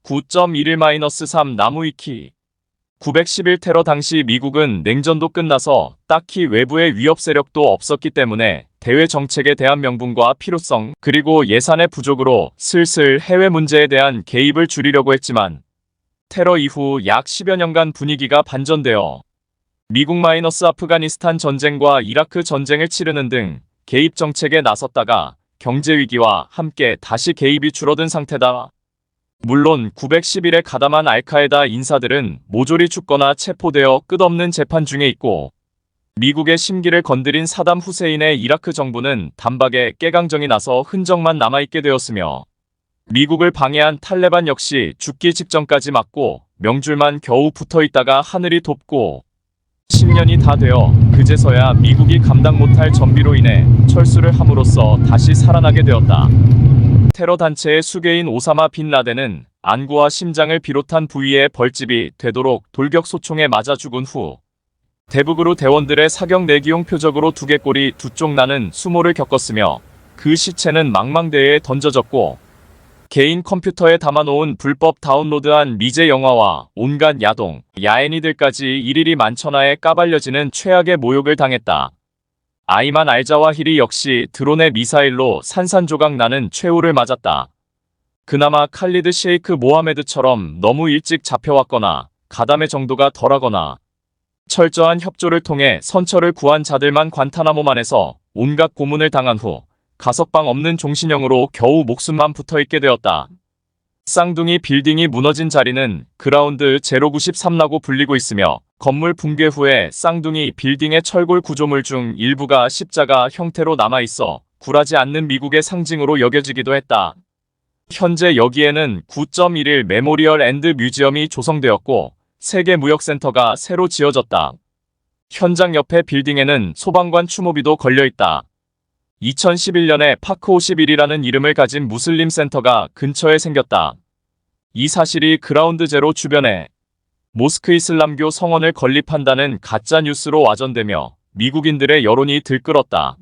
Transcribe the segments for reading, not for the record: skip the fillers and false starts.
9.11-3 나무위키 911 테러 당시 미국은 냉전도 끝나서 딱히 외부의 위협 세력도 없었기 때문에 대외 정책에 대한 명분과 필요성 그리고 예산의 부족으로 슬슬 해외 문제에 대한 개입을 줄이려고 했지만 테러 이후 약 10여 년간 분위기가 반전되어 미국 아프가니스탄 전쟁과 이라크 전쟁을 치르는 등 개입 정책에 나섰다가 경제 위기와 함께 다시 개입이 줄어든 상태다. 물론 911에 가담한 알카에다 인사들은 모조리 죽거나 체포되어 끝없는 재판 중에 있고 미국의 심기를 건드린 사담 후세인의 이라크 정부는 단박에 깨강정이 나서 흔적만 남아있게 되었으며 미국을 방해한 탈레반 역시 죽기 직전까지 맞고 명줄만 겨우 붙어있다가 하늘이 돕고 10년이 다 되어 그제서야 미국이 감당 못할 전비로 인해 철수를 함으로써 다시 살아나게 되었다. 테러 단체의 수괴인 오사마 빈 라덴은 안구와 심장을 비롯한 부위에 벌집이 되도록 돌격 소총에 맞아 죽은 후 대북으로 대원들의 사격 내기용 표적으로 두개골이 두 쪽 나는 수모를 겪었으며 그 시체는 망망대해에 던져졌고 개인 컴퓨터에 담아놓은 불법 다운로드한 미제 영화와 온갖 야동, 야애니들까지 일일이 만천하에 까발려지는 최악의 모욕을 당했다. 아이만 알자와히리 역시 드론의 미사일로 산산조각 나는 최후를 맞았다. 그나마 칼리드 셰이크 모하메드처럼 너무 일찍 잡혀왔거나 가담의 정도가 덜하거나 철저한 협조를 통해 선처를 구한 자들만 관타나모만에서 온갖 고문을 당한 후 가석방 없는 종신형으로 겨우 목숨만 붙어있게 되었다. 쌍둥이 빌딩이 무너진 자리는 그라운드 093라고 불리고 있으며 건물 붕괴 후에 쌍둥이 빌딩의 철골 구조물 중 일부가 십자가 형태로 남아있어 굴하지 않는 미국의 상징으로 여겨지기도 했다. 현재 여기에는 9.11 메모리얼 앤드 뮤지엄이 조성되었고 세계무역센터가 새로 지어졌다. 현장 옆에 빌딩에는 소방관 추모비도 걸려있다. 2011년에 파크 51이라는 이름을 가진 무슬림 센터가 근처에 생겼다. 이 사실이 그라운드 제로 주변에 모스크 이슬람교 성원을 건립한다는 가짜 뉴스로 와전되며 미국인들의 여론이 들끓었다.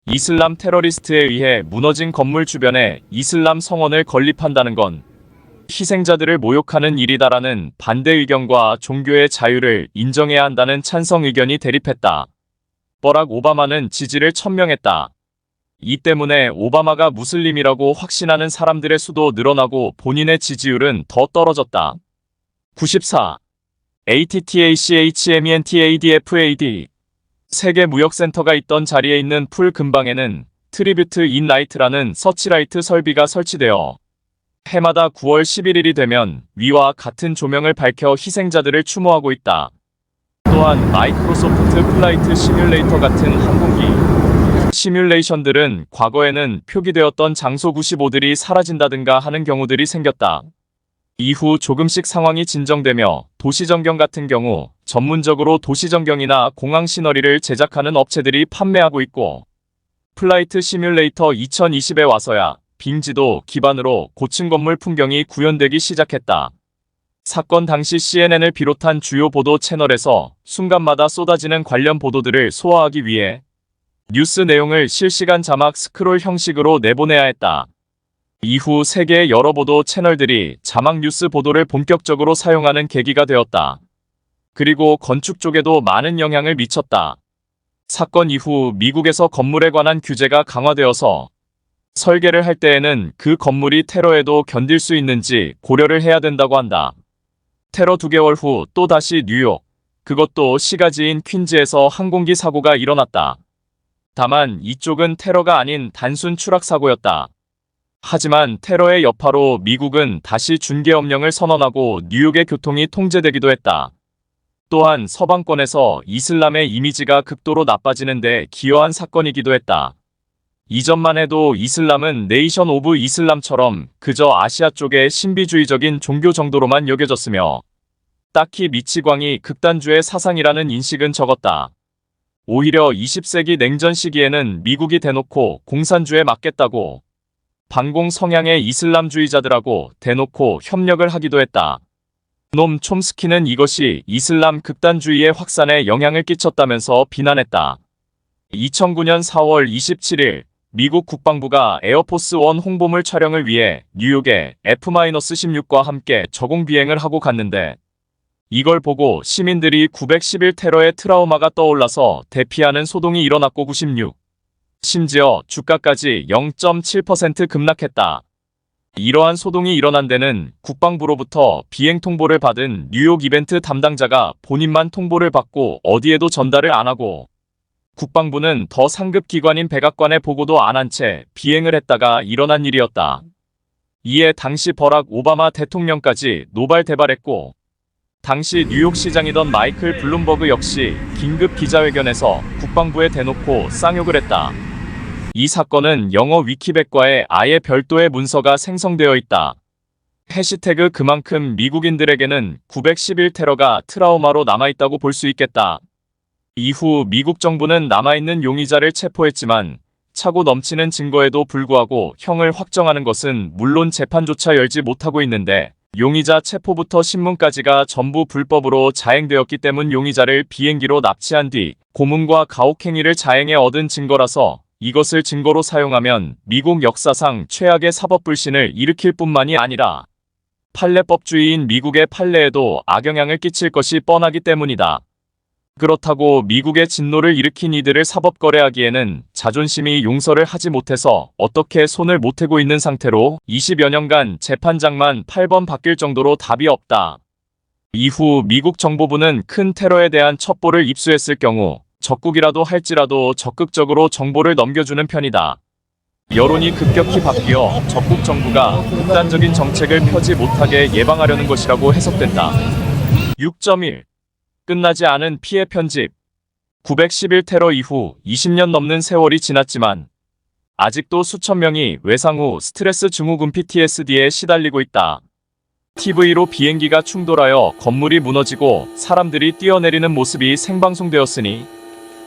이슬람 테러리스트에 의해 무너진 건물 주변에 이슬람 성원을 건립한다는 건 희생자들을 모욕하는 일이다라는 반대 의견과 종교의 자유를 인정해야 한다는 찬성 의견이 대립했다. 버락 오바마는 지지를 천명했다. 이 때문에 오바마가 무슬림이라고 확신하는 사람들의 수도 늘어나고 본인의 지지율은 더 떨어졌다. 94. ATTACHMENTADFAD 세계무역센터가 있던 자리에 있는 풀 근방에는 트리뷰트 인 라이트라는 서치라이트 설비가 설치되어 해마다 9월 11일이 되면 위와 같은 조명을 밝혀 희생자들을 추모하고 있다. 또한 마이크로소프트 플라이트 시뮬레이터 같은 항공기 시뮬레이션들은 과거에는 표기되었던 장소 95들이 사라진다든가 하는 경우들이 생겼다. 이후 조금씩 상황이 진정되며 도시전경 같은 경우 전문적으로 도시전경이나 공항 시너리를 제작하는 업체들이 판매하고 있고 플라이트 시뮬레이터 2020에 와서야 빙지도 기반으로 고층 건물 풍경이 구현되기 시작했다. 사건 당시 CNN을 비롯한 주요 보도 채널에서 순간마다 쏟아지는 관련 보도들을 소화하기 위해 뉴스 내용을 실시간 자막 스크롤 형식으로 내보내야 했다. 이후 세계의 여러 보도 채널들이 자막 뉴스 보도를 본격적으로 사용하는 계기가 되었다. 그리고 건축 쪽에도 많은 영향을 미쳤다. 사건 이후 미국에서 건물에 관한 규제가 강화되어서 설계를 할 때에는 그 건물이 테러에도 견딜 수 있는지 고려를 해야 된다고 한다. 테러 2개월 후 또다시 뉴욕, 그것도 시가지인 퀸즈에서 항공기 사고가 일어났다. 다만 이쪽은 테러가 아닌 단순 추락 사고였다. 하지만 테러의 여파로 미국은 다시 준계엄령을 선언하고 뉴욕의 교통이 통제되기도 했다. 또한 서방권에서 이슬람의 이미지가 극도로 나빠지는 데 기여한 사건이기도 했다. 이전만 해도 이슬람은 네이션 오브 이슬람처럼 그저 아시아 쪽의 신비주의적인 종교 정도로만 여겨졌으며 딱히 미치광이 극단주의 사상이라는 인식은 적었다. 오히려 20세기 냉전 시기에는 미국이 대놓고 공산주에 맞겠다고 반공 성향의 이슬람주의자들하고 대놓고 협력을 하기도 했다. 놈 촘스키는 이것이 이슬람 극단주의의 확산에 영향을 끼쳤다면서 비난했다. 2009년 4월 27일 미국 국방부가 에어포스 원 홍보물 촬영을 위해 뉴욕의 F-16과 함께 저공 비행을 하고 갔는데 이걸 보고 시민들이 911 테러의 트라우마가 떠올라서 대피하는 소동이 일어났고 96. 심지어 주가까지 0.7% 급락했다. 이러한 소동이 일어난 데는 국방부로부터 비행 통보를 받은 뉴욕 이벤트 담당자가 본인만 통보를 받고 어디에도 전달을 안 하고 국방부는 더 상급 기관인 백악관에 보고도 안 한 채 비행을 했다가 일어난 일이었다. 이에 당시 버락 오바마 대통령까지 노발대발했고 당시 뉴욕시장이던 마이클 블룸버그 역시 긴급 기자회견에서 국방부에 대놓고 쌍욕을 했다. 이 사건은 영어 위키백과에 아예 별도의 문서가 생성되어 있다. 해시태그 그만큼 미국인들에게는 911 테러가 트라우마로 남아있다고 볼 수 있겠다. 이후 미국 정부는 남아있는 용의자를 체포했지만 차고 넘치는 증거에도 불구하고 형을 확정하는 것은 물론 재판조차 열지 못하고 있는데 용의자 체포부터 신문까지가 전부 불법으로 자행되었기 때문 용의자를 비행기로 납치한 뒤 고문과 가혹행위를 자행해 얻은 증거라서 이것을 증거로 사용하면 미국 역사상 최악의 사법불신을 일으킬 뿐만이 아니라 판례법주의인 미국의 판례에도 악영향을 끼칠 것이 뻔하기 때문이다. 그렇다고 미국의 진노를 일으킨 이들을 사법거래하기에는 자존심이 용서를 하지 못해서 어떻게 손을 못 대고 있는 상태로 20여 년간 재판장만 8번 바뀔 정도로 답이 없다. 이후 미국 정보부는 큰 테러에 대한 첩보를 입수했을 경우 적국이라도 할지라도 적극적으로 정보를 넘겨주는 편이다. 여론이 급격히 바뀌어 적국 정부가 극단적인 정책을 펴지 못하게 예방하려는 것이라고 해석된다. 6.1 끝나지 않은 피해 편집 911 테러 이후 20년 넘는 세월이 지났지만 아직도 수천 명이 외상 후 스트레스 증후군 PTSD에 시달리고 있다. TV로 비행기가 충돌하여 건물이 무너지고 사람들이 뛰어내리는 모습이 생방송되었으니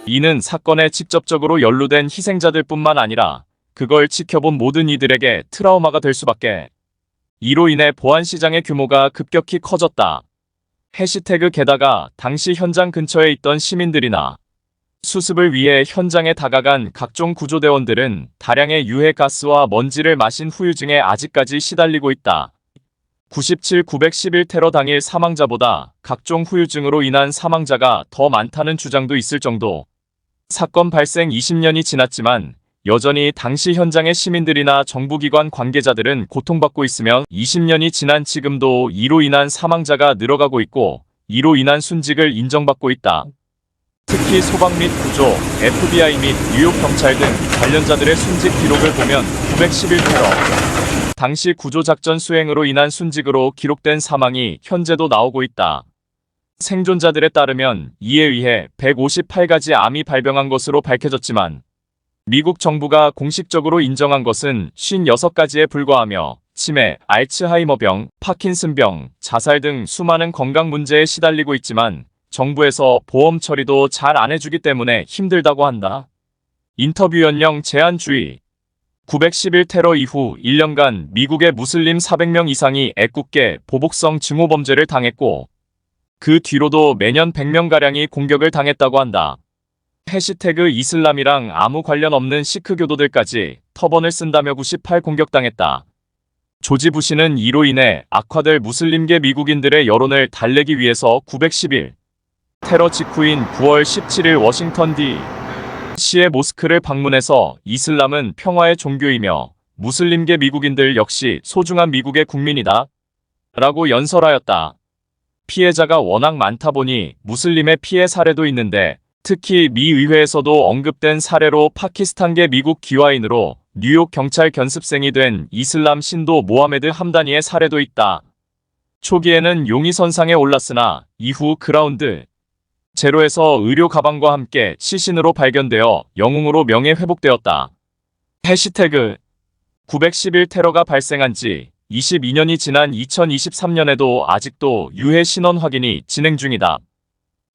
이는 사건에 직접적으로 연루된 희생자들 뿐만 아니라 그걸 지켜본 모든 이들에게 트라우마가 될 수밖에. 이로 인해 보안시장의 규모가 급격히 커졌다. 해시태그 게다가 당시 현장 근처에 있던 시민들이나 수습을 위해 현장에 다가간 각종 구조대원들은 다량의 유해가스와 먼지를 마신 후유증에 아직까지 시달리고 있다. 911 테러 당일 사망자보다 각종 후유증으로 인한 사망자가 더 많다는 주장도 있을 정도. 사건 발생 20년이 지났지만 여전히 당시 현장의 시민들이나 정부기관 관계자들은 고통받고 있으며 20년이 지난 지금도 이로 인한 사망자가 늘어가고 있고 이로 인한 순직을 인정받고 있다. 특히 소방 및 구조, FBI 및 뉴욕 경찰 등 관련자들의 순직 기록을 보면 911 테러 당시 구조작전 수행으로 인한 순직으로 기록된 사망이 현재도 나오고 있다. 생존자들에 따르면 이에 의해 158가지 암이 발병한 것으로 밝혀졌지만 미국 정부가 공식적으로 인정한 것은 56가지에 불과하며 치매, 알츠하이머병, 파킨슨병, 자살 등 수많은 건강 문제에 시달리고 있지만 정부에서 보험 처리도 잘 안 해주기 때문에 힘들다고 한다. 인터뷰 연령 제한 주의 911 테러 이후 1년간 미국의 무슬림 400명 이상이 애꿎게 보복성 증오범죄를 당했고 그 뒤로도 매년 100명가량이 공격을 당했다고 한다. 해시태그 이슬람이랑 아무 관련 없는 시크 교도들까지 터번을 쓴다며 98 공격당했다. 조지 부시는 이로 인해 악화될 무슬림계 미국인들의 여론을 달래기 위해서 911 테러 직후인 9월 17일 워싱턴 D.C.의 모스크를 방문해서 이슬람은 평화의 종교이며 무슬림계 미국인들 역시 소중한 미국의 국민이다 라고 연설하였다. 피해자가 워낙 많다 보니 무슬림의 피해 사례도 있는데 특히 미 의회에서도 언급된 사례로 파키스탄계 미국 기와인으로 뉴욕 경찰 견습생이 된 이슬람 신도 모하메드 함다니의 사례도 있다. 초기에는 용의선상에 올랐으나 이후 그라운드 제로에서 의료 가방과 함께 시신으로 발견되어 영웅으로 명예 회복되었다. 해시태그 911 테러가 발생한 지 22년이 지난 2023년에도 아직도 유해 신원 확인이 진행 중이다.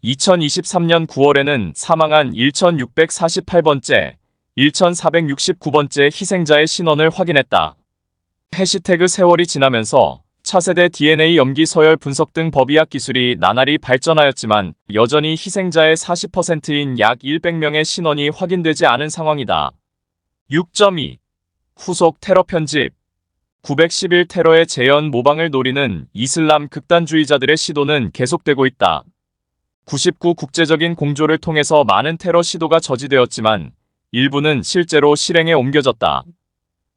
2023년 9월에는 사망한 1648번째, 1469번째 희생자의 신원을 확인했다. 해시태그 세월이 지나면서 차세대 DNA 염기 서열 분석 등 법의학 기술이 나날이 발전하였지만 여전히 희생자의 40%인 약 100명의 신원이 확인되지 않은 상황이다. 6.2 후속 테러 편집 911 테러의 재현 모방을 노리는 이슬람 극단주의자들의 시도는 계속되고 있다. 99 국제적인 공조를 통해서 많은 테러 시도가 저지되었지만 일부는 실제로 실행에 옮겨졌다.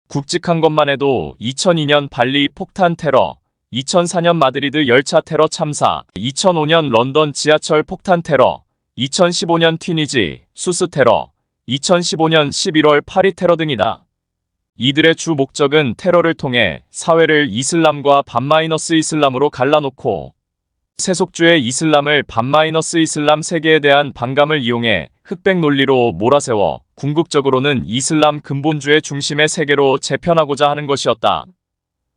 굵직한 것만 해도 2002년 발리 폭탄 테러, 2004년 마드리드 열차 테러 참사, 2005년 런던 지하철 폭탄 테러, 2015년 튀니지 수스 테러, 2015년 11월 파리 테러 등이다. 이들의 주 목적은 테러를 통해 사회를 이슬람과 반마이너스 이슬람으로 갈라놓고 세속주의 이슬람을 반마이너스 이슬람 세계에 대한 반감을 이용해 흑백 논리로 몰아세워 궁극적으로는 이슬람 근본주의 중심의 세계로 재편하고자 하는 것이었다.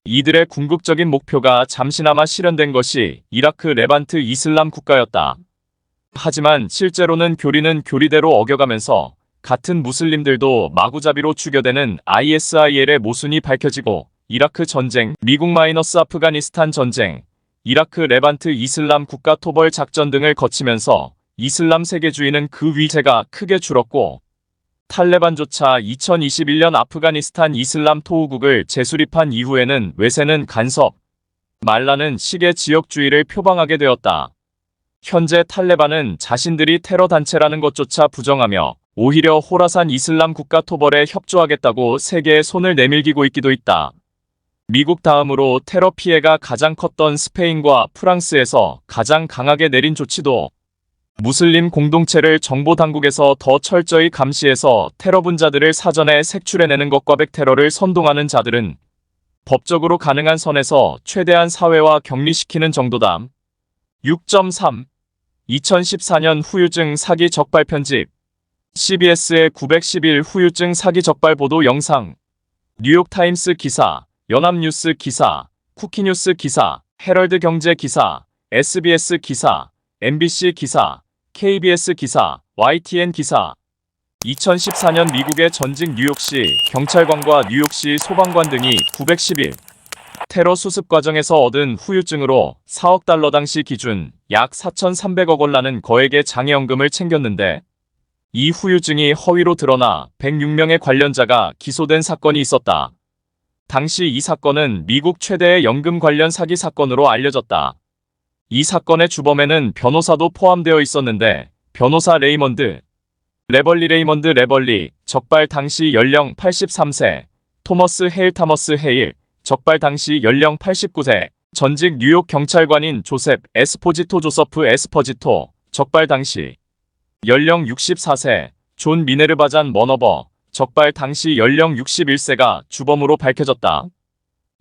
이들의 궁극적인 목표가 잠시나마 실현된 것이 이라크 레반트 이슬람 국가였다. 하지만 실제로는 교리는 교리대로 어겨가면서 같은 무슬림들도 마구잡이로 죽여대는 ISIL의 모순이 밝혀지고 이라크 전쟁, 미국 마이너스 아프가니스탄 전쟁, 이라크 레반트 이슬람 국가 토벌 작전 등을 거치면서 이슬람 세계주의는 그 위세가 크게 줄었고 탈레반조차 2021년 아프가니스탄 이슬람 토우국을 재수립한 이후에는 외세는 간섭, 말라는 식의 지역주의를 표방하게 되었다. 현재 탈레반은 자신들이 테러 단체라는 것조차 부정하며 오히려 호라산 이슬람 국가 토벌에 협조하겠다고 세계에 손을 내밀기고 있기도 있다. 미국 다음으로 테러 피해가 가장 컸던 스페인과 프랑스에서 가장 강하게 내린 조치도 무슬림 공동체를 정보당국에서 더 철저히 감시해서 테러 분자들을 사전에 색출해내는 것과 백테러를 선동하는 자들은 법적으로 가능한 선에서 최대한 사회화 격리시키는 정도다. 6.3 2014년 후유증 사기 적발 편집 CBS의 911 후유증 사기 적발 보도 영상 뉴욕타임스 기사, 연합뉴스 기사, 쿠키뉴스 기사, 헤럴드 경제 기사, SBS 기사, MBC 기사, KBS 기사, YTN 기사 2014년 미국의 전직 뉴욕시 경찰관과 뉴욕시 소방관 등이 911 테러 수습 과정에서 얻은 후유증으로 4억 달러 당시 기준 약 4,300억 원라는 거액의 장애연금을 챙겼는데 이 후유증이 허위로 드러나 106명의 관련자가 기소된 사건이 있었다. 당시 이 사건은 미국 최대의 연금 관련 사기 사건으로 알려졌다. 이 사건의 주범에는 변호사도 포함되어 있었는데 변호사 레벌리 레벌리 적발 당시 연령 83세, 토머스 헤일 적발 당시 연령 89세, 전직 뉴욕 경찰관인 조세프 에스포지토 적발 당시 연령 64세, 존 미네르바잔 머너버 적발 당시 연령 61세가 주범으로 밝혀졌다.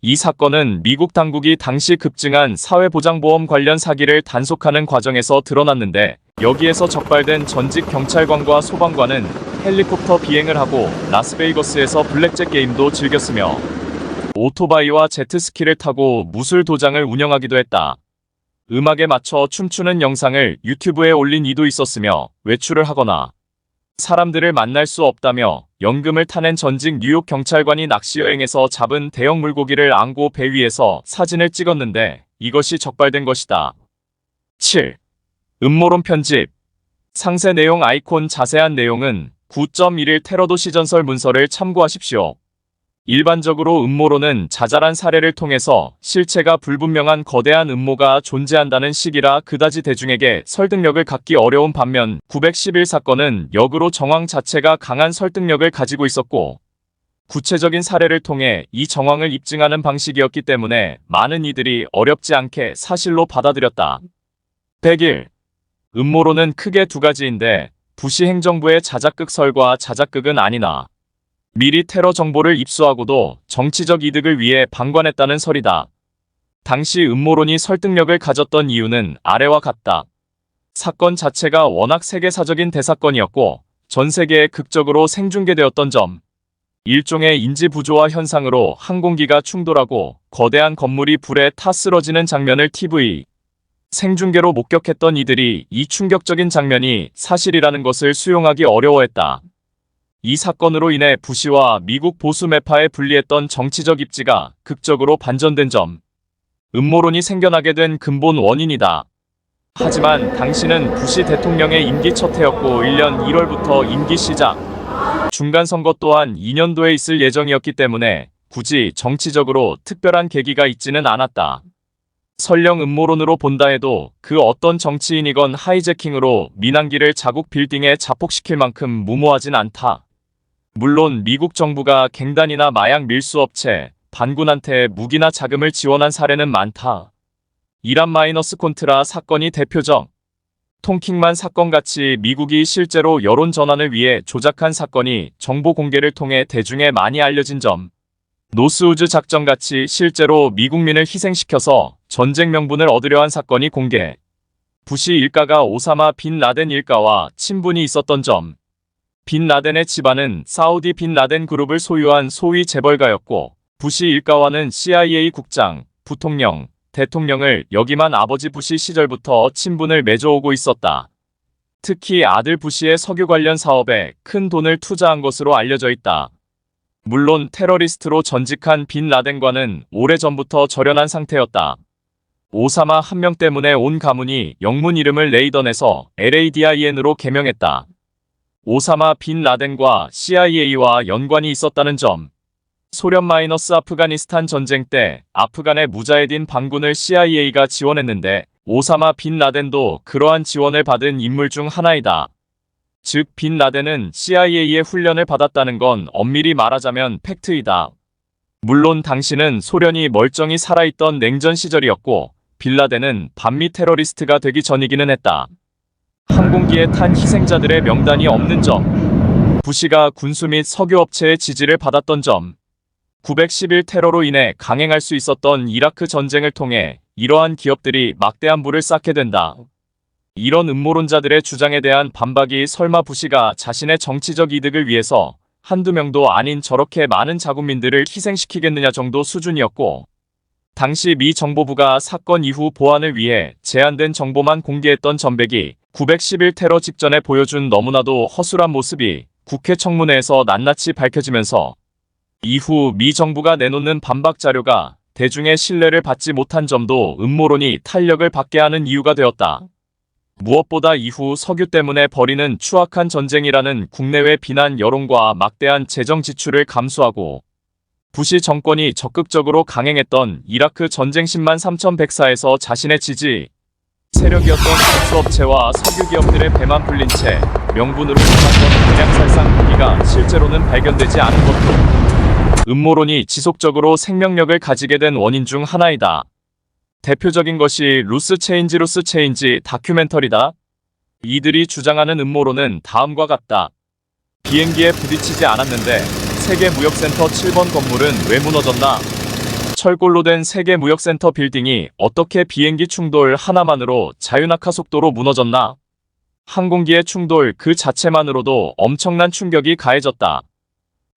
이 사건은 미국 당국이 당시 급증한 사회보장보험 관련 사기를 단속하는 과정에서 드러났는데 여기에서 적발된 전직 경찰관과 소방관은 헬리콥터 비행을 하고 라스베이거스에서 블랙잭 게임도 즐겼으며 오토바이와 제트스키를 타고 무술 도장을 운영하기도 했다. 음악에 맞춰 춤추는 영상을 유튜브에 올린 이도 있었으며 외출을 하거나 사람들을 만날 수 없다며 연금을 타낸 전직 뉴욕 경찰관이 낚시여행에서 잡은 대형 물고기를 안고 배 위에서 사진을 찍었는데 이것이 적발된 것이다. 7. 음모론 편집 상세 내용 아이콘 자세한 내용은 9.11 테러도시 전설 문서를 참고하십시오. 일반적으로 음모론은 자잘한 사례를 통해서 실체가 불분명한 거대한 음모가 존재한다는 식이라 그다지 대중에게 설득력을 갖기 어려운 반면 911 사건은 역으로 정황 자체가 강한 설득력을 가지고 있었고 구체적인 사례를 통해 이 정황을 입증하는 방식이었기 때문에 많은 이들이 어렵지 않게 사실로 받아들였다. 101. 음모론은 크게 두 가지인데 부시 행정부의 자작극설과 자작극은 아니나 미리 테러 정보를 입수하고도 정치적 이득을 위해 방관했다는 설이다. 당시 음모론이 설득력을 가졌던 이유는 아래와 같다. 사건 자체가 워낙 세계사적인 대사건이었고 전 세계에 극적으로 생중계되었던 점. 일종의 인지 부조화 현상으로 항공기가 충돌하고 거대한 건물이 불에 타 쓰러지는 장면을 TV 생중계로 목격했던 이들이 이 충격적인 장면이 사실이라는 것을 수용하기 어려워했다. 이 사건으로 인해 부시와 미국 보수 매파에 불리했던 정치적 입지가 극적으로 반전된 점. 음모론이 생겨나게 된 근본 원인이다. 하지만 당시는 부시 대통령의 임기 첫 해였고 1년 1월부터 임기 시작 중간선거 또한 2년도에 있을 예정이었기 때문에 굳이 정치적으로 특별한 계기가 있지는 않았다. 설령 음모론으로 본다 해도 그 어떤 정치인이건 하이제킹으로 민항기를 자국 빌딩에 자폭시킬 만큼 무모하진 않다. 물론 미국 정부가 갱단이나 마약 밀수업체, 반군한테 무기나 자금을 지원한 사례는 많다. 이란 마이너스 콘트라 사건이 대표적. 통킹만 사건같이 미국이 실제로 여론 전환을 위해 조작한 사건이 정보 공개를 통해 대중에 많이 알려진 점. 노스우즈 작전같이 실제로 미국민을 희생시켜서 전쟁 명분을 얻으려 한 사건이 공개. 부시 일가가 오사마 빈 라덴 일가와 친분이 있었던 점. 빈 라덴의 집안은 사우디 빈 라덴 그룹을 소유한 소위 재벌가였고 부시 일가와는 CIA 국장, 부통령, 대통령을 역임한 아버지 부시 시절부터 친분을 맺어오고 있었다. 특히 아들 부시의 석유 관련 사업에 큰 돈을 투자한 것으로 알려져 있다. 물론 테러리스트로 전직한 빈 라덴과는 오래전부터 절연한 상태였다. 오사마 한 명 때문에 온 가문이 영문 이름을 레이던에서 LADIN으로 개명했다. 오사마 빈 라덴과 CIA와 연관이 있었다는 점. 소련 아프가니스탄 전쟁 때 아프간의 무자헤딘 반군을 CIA가 지원했는데 오사마 빈 라덴도 그러한 지원을 받은 인물 중 하나이다. 즉 빈 라덴은 CIA의 훈련을 받았다는 건 엄밀히 말하자면 팩트이다. 물론 당시는 소련이 멀쩡히 살아있던 냉전 시절이었고 빈 라덴은 반미 테러리스트가 되기 전이기는 했다. 항공기에 탄 희생자들의 명단이 없는 점. 부시가 군수 및 석유업체의 지지를 받았던 점. 911 테러로 인해 강행할 수 있었던 이라크 전쟁을 통해 이러한 기업들이 막대한 부를 쌓게 된다. 이런 음모론자들의 주장에 대한 반박이 설마 부시가 자신의 정치적 이득을 위해서 한두 명도 아닌 저렇게 많은 자국민들을 희생시키겠느냐 정도 수준이었고 당시 미 정보부가 사건 이후 보안을 위해 제한된 정보만 공개했던 전백이 911 테러 직전에 보여준 너무나도 허술한 모습이 국회 청문회에서 낱낱이 밝혀지면서 이후 미 정부가 내놓는 반박 자료가 대중의 신뢰를 받지 못한 점도 음모론이 탄력을 받게 하는 이유가 되었다. 무엇보다 이후 석유 때문에 벌이는 추악한 전쟁이라는 국내외 비난 여론과 막대한 재정 지출을 감수하고 부시 정권이 적극적으로 강행했던 이라크 전쟁 10만 3,104에서 자신의 지지 세력이었던 건수업체와 석유 기업들의 배만 불린 채 명분으로 삼았던 그냥살상 무기가 실제로는 발견되지 않은 것도 음모론이 지속적으로 생명력을 가지게 된 원인 중 하나이다. 대표적인 것이 루스 체인지 다큐멘터리다. 이들이 주장하는 음모론은 다음과 같다. 비행기에 부딪히지 않았는데 세계무역센터 7번 건물은 왜 무너졌나? 철골로 된 세계무역센터 빌딩이 어떻게 비행기 충돌 하나만으로 자유낙하 속도로 무너졌나? 항공기의 충돌 그 자체만으로도 엄청난 충격이 가해졌다.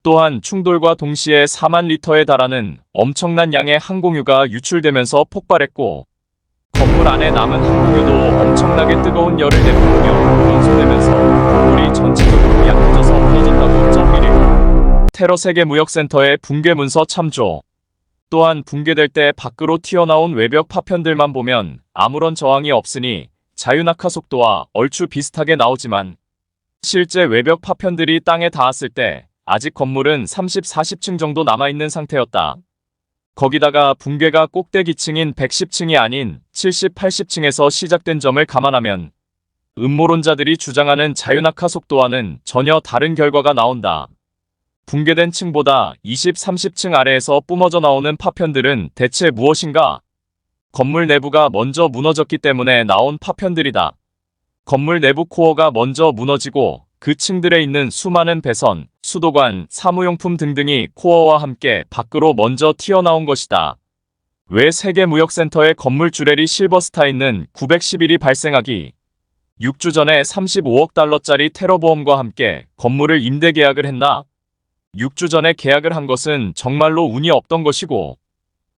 또한 충돌과 동시에 4만 리터에 달하는 엄청난 양의 항공유가 유출되면서 폭발했고 건물 안에 남은 항공유도 엄청나게 뜨거운 열을 내뿜으며 연소되면서 건물이 전체적으로 약해져서 무너졌다고 정밀히 테러 세계무역센터의 붕괴 문서 참조. 또한 붕괴될 때 밖으로 튀어나온 외벽 파편들만 보면 아무런 저항이 없으니 자유낙하 속도와 얼추 비슷하게 나오지만 실제 외벽 파편들이 땅에 닿았을 때 아직 건물은 30, 40층 정도 남아있는 상태였다. 거기다가 붕괴가 꼭대기층인 110층이 아닌 70, 80층에서 시작된 점을 감안하면 음모론자들이 주장하는 자유낙하 속도와는 전혀 다른 결과가 나온다. 붕괴된 층보다 20, 30층 아래에서 뿜어져 나오는 파편들은 대체 무엇인가? 건물 내부가 먼저 무너졌기 때문에 나온 파편들이다. 건물 내부 코어가 먼저 무너지고 그 층들에 있는 수많은 배선, 수도관, 사무용품 등등이 코어와 함께 밖으로 먼저 튀어나온 것이다. 왜 세계무역센터의 건물 주레리 실버스타 있는 911이 발생하기? 6주 전에 35억 달러짜리 테러보험과 함께 건물을 임대 계약을 했나? 6주 전에 계약을 한 것은 정말로 운이 없던 것이고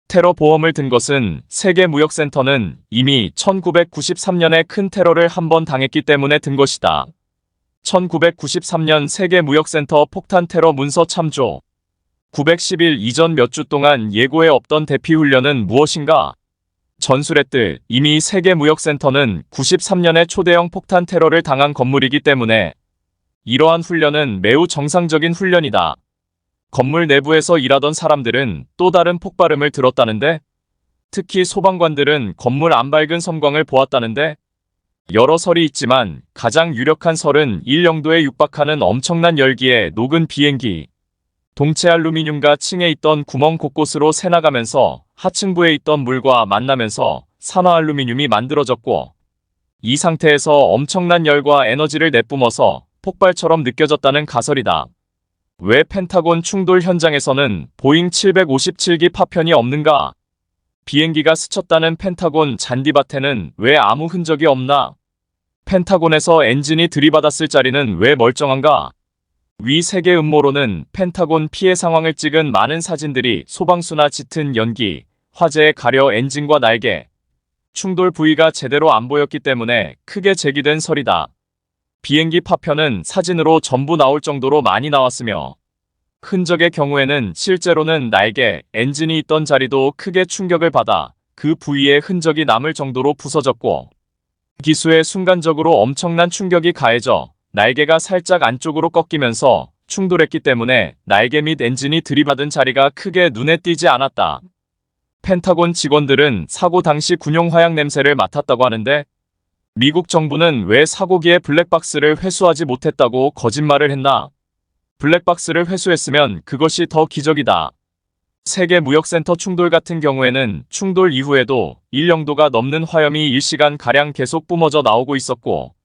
테러 보험을 든 것은 세계무역센터는 이미 1993년에 큰 테러를 한 번 당했기 때문에 든 것이다. 1993년 세계무역센터 폭탄 테러 문서 참조. 911 이전 몇 주 동안 예고에 없던 대피훈련은 무엇인가? 전술했듯 이미 세계무역센터는 93년에 초대형 폭탄 테러를 당한 건물이기 때문에 이러한 훈련은 매우 정상적인 훈련이다. 건물 내부에서 일하던 사람들은 또 다른 폭발음을 들었다는데, 특히 소방관들은 건물 안밝은 섬광을 보았다는데, 여러 설이 있지만 가장 유력한 설은 1영도에 육박하는 엄청난 열기에 녹은 비행기, 동체 알루미늄과 층에 있던 구멍 곳곳으로 새나가면서 하층부에 있던 물과 만나면서 산화 알루미늄이 만들어졌고, 이 상태에서 엄청난 열과 에너지를 내뿜어서 폭발처럼 느껴졌다는 가설이다. 왜 펜타곤 충돌 현장에서는 보잉 757기 파편이 없는가? 비행기가 스쳤다는 펜타곤 잔디밭에는 왜 아무 흔적이 없나? 펜타곤에서 엔진이 들이받았을 자리는 왜 멀쩡한가? 위 세계 음모론은 펜타곤 피해 상황을 찍은 많은 사진들이 소방수나 짙은 연기, 화재에 가려 엔진과 날개, 충돌 부위가 제대로 안 보였기 때문에 크게 제기된 설이다. 비행기 파편은 사진으로 전부 나올 정도로 많이 나왔으며, 흔적의 경우에는 실제로는 날개, 엔진이 있던 자리도 크게 충격을 받아 그 부위에 흔적이 남을 정도로 부서졌고, 기수에 순간적으로 엄청난 충격이 가해져 날개가 살짝 안쪽으로 꺾이면서 충돌했기 때문에 날개 및 엔진이 들이받은 자리가 크게 눈에 띄지 않았다. 펜타곤 직원들은 사고 당시 군용 화약 냄새를 맡았다고 하는데, 미국 정부는 왜 사고기의 블랙박스를 회수하지 못했다고 거짓말을 했나? 블랙박스를 회수했으면 그것이 더 기적이다. 세계무역센터 충돌 같은 경우에는 충돌 이후에도 1영도가 넘는 화염이 1시간가량 계속 뿜어져 나오고 있었고,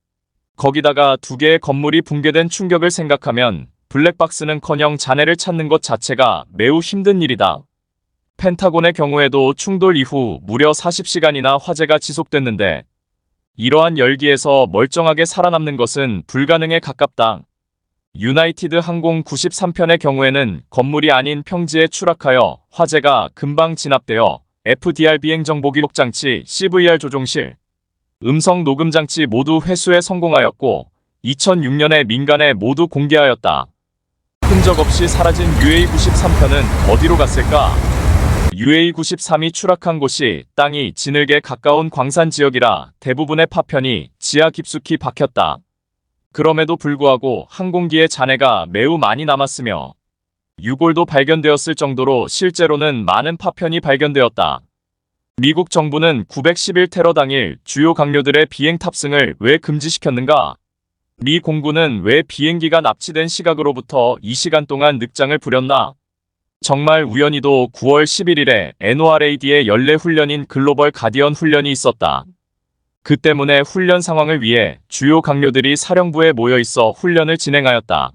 거기다가 두 개의 건물이 붕괴된 충격을 생각하면 블랙박스는커녕 잔해를 찾는 것 자체가 매우 힘든 일이다. 펜타곤의 경우에도 충돌 이후 무려 40시간이나 화재가 지속됐는데, 이러한 열기에서 멀쩡하게 살아남는 것은 불가능에 가깝다. 유나이티드 항공 93편의 경우에는 건물이 아닌 평지에 추락하여 화재가 금방 진압되어 FDR 비행정보기록 장치, CVR 조종실, 음성 녹음 장치 모두 회수에 성공하였고 2006년에 민간에 모두 공개하였다. 흔적 없이 사라진 UA-93편은 어디로 갔을까? UA-93이 추락한 곳이 땅이 지늘게 가까운 광산 지역이라 대부분의 파편이 지하 깊숙이 박혔다. 그럼에도 불구하고 항공기의 잔해가 매우 많이 남았으며 유골도 발견되었을 정도로 실제로는 많은 파편이 발견되었다. 미국 정부는 911 테러 당일 주요 강요들의 비행 탑승을 왜 금지시켰는가? 미 공군은 왜 비행기가 납치된 시각으로부터 2시간 동안 늑장을 부렸나? 정말 우연히도 9월 11일에 NORAD의 연례 훈련인 글로벌 가디언 훈련이 있었다. 그 때문에 훈련 상황을 위해 주요 강요들이 사령부에 모여 있어 훈련을 진행하였다.